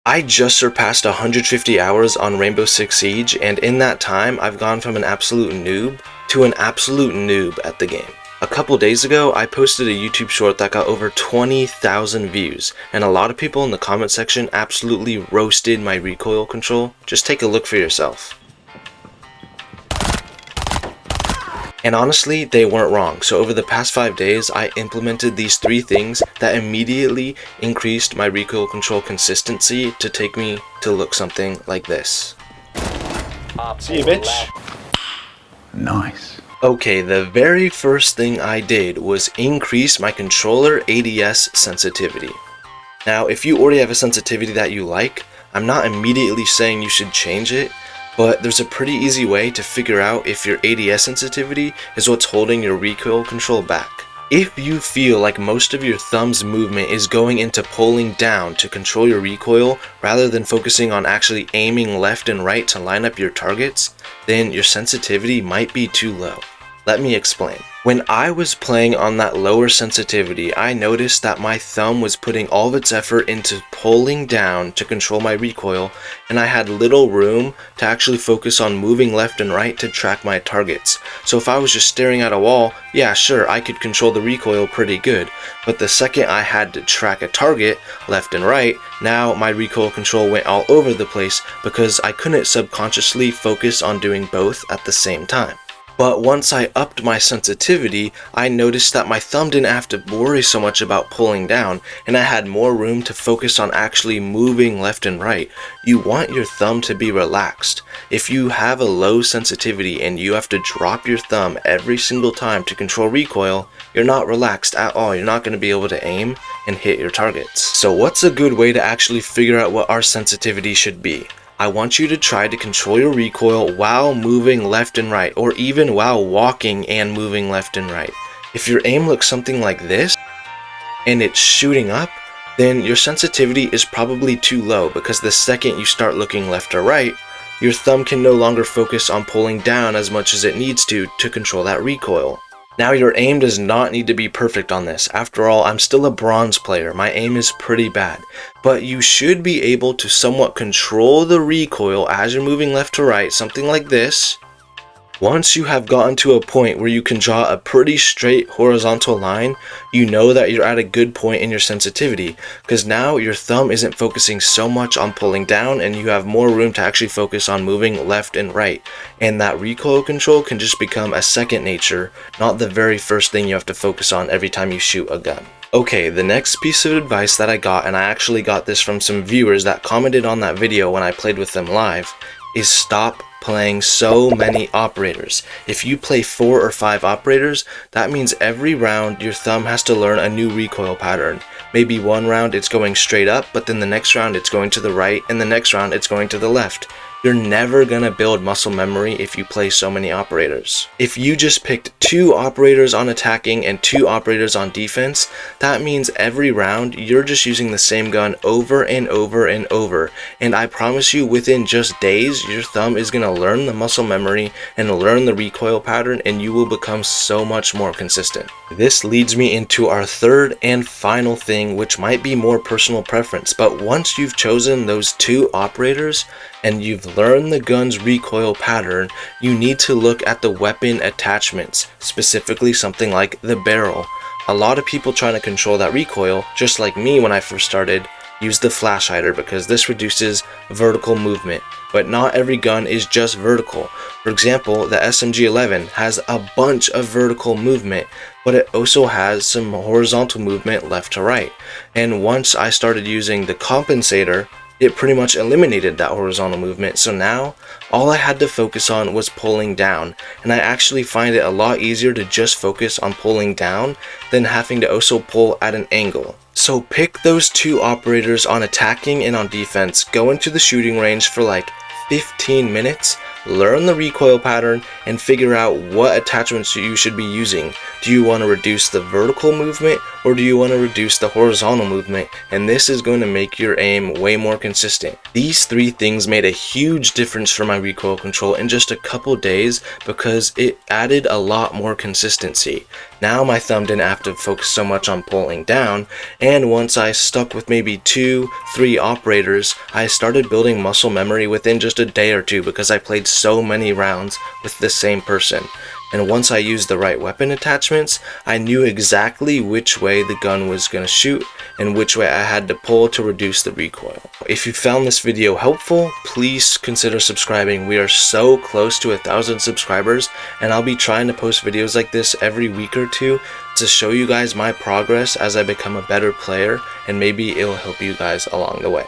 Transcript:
I just surpassed 150 hours on Rainbow Six Siege, and in that time, I've gone from an absolute noob to an absolute noob at the game. A couple days ago, I posted a YouTube short that got over 20,000 views, and a lot of people in the comment section absolutely roasted my recoil control. Just take a look for yourself. And honestly, they weren't wrong. So over the past 5 days, I implemented these 3 things that immediately increased my recoil control consistency to take me to look something like this. See you, bitch. Nice. Okay, the very first thing I did was increase my controller ADS sensitivity. Now, if you already have a sensitivity that you like, I'm not immediately saying you should change it, but there's a pretty easy way to figure out if your ADS sensitivity is what's holding your recoil control back. If you feel like most of your thumb's movement is going into pulling down to control your recoil rather than focusing on actually aiming left and right to line up your targets, then your sensitivity might be too low. Let me explain. When I was playing on that lower sensitivity, I noticed that my thumb was putting all of its effort into pulling down to control my recoil, and I had little room to actually focus on moving left and right to track my targets. So if I was just staring at a wall, yeah, sure, I could control the recoil pretty good, but the second I had to track a target left and right, now my recoil control went all over the place because I couldn't subconsciously focus on doing both at the same time. But once I upped my sensitivity, I noticed that my thumb didn't have to worry so much about pulling down, and I had more room to focus on actually moving left and right. You want your thumb to be relaxed. If you have a low sensitivity and you have to drop your thumb every single time to control recoil, you're not relaxed at all. You're not going to be able to aim and hit your targets. So what's a good way to actually figure out what our sensitivity should be? I want you to try to control your recoil while moving left and right, or even while walking and moving left and right. If your aim looks something like this, and it's shooting up, then your sensitivity is probably too low, because the second you start looking left or right, your thumb can no longer focus on pulling down as much as it needs to control that recoil. Now, your aim does not need to be perfect on this. After all, I'm still a bronze player. My aim is pretty bad. But you should be able to somewhat control the recoil as you're moving left to right, something like this. Once you have gotten to a point where you can draw a pretty straight horizontal line, you know that you're at a good point in your sensitivity, because now your thumb isn't focusing so much on pulling down and you have more room to actually focus on moving left and right, and that recoil control can just become a second nature, not the very first thing you have to focus on every time you shoot a gun. Okay, the next piece of advice that I got, and I actually got this from some viewers that commented on that video when I played with them live, is stop playing so many operators. If you play 4 or 5 operators, that means every round your thumb has to learn a new recoil pattern. Maybe one round it's going straight up, but then the next round it's going to the right, and the next round it's going to the left. You're never gonna build muscle memory if you play so many operators. If you just picked 2 operators on attacking and 2 operators on defense, that means every round you're just using the same gun over and over and over. And I promise you, within just days, your thumb is gonna learn the muscle memory and learn the recoil pattern, and you will become so much more consistent. This leads me into our third and final thing, which might be more personal preference, but once you've chosen those 2 operators and you've learned the gun's recoil pattern, you need to look at the weapon attachments, specifically something like the barrel. A lot of people trying to control that recoil, just like me when I first started, use the flash hider because this reduces vertical movement. But not every gun is just vertical. For example, the SMG-11 has a bunch of vertical movement, but it also has some horizontal movement left to right. And once I started using the compensator, it pretty much eliminated that horizontal movement. So now all I had to focus on was pulling down, and I actually find it a lot easier to just focus on pulling down than having to also pull at an angle. So pick those 2 operators on attacking and on defense, go into the shooting range for like 15 minutes, learn the recoil pattern, and figure out what attachments you should be using. Do you want to reduce the vertical movement, or do you want to reduce the horizontal movement, and this is going to make your aim way more consistent. These 3 things made a huge difference for my recoil control in just a couple days because it added a lot more consistency. Now my thumb didn't have to focus so much on pulling down, and once I stuck with maybe 2-3 operators, I started building muscle memory within just a day or 2 because I played so many rounds with the same person. And once I used the right weapon attachments, I knew exactly which way the gun was going to shoot and which way I had to pull to reduce the recoil. If you found this video helpful, please consider subscribing. We are so close to 1,000 subscribers, and I'll be trying to post videos like this every week or 2 to show you guys my progress as I become a better player, and maybe it'll help you guys along the way.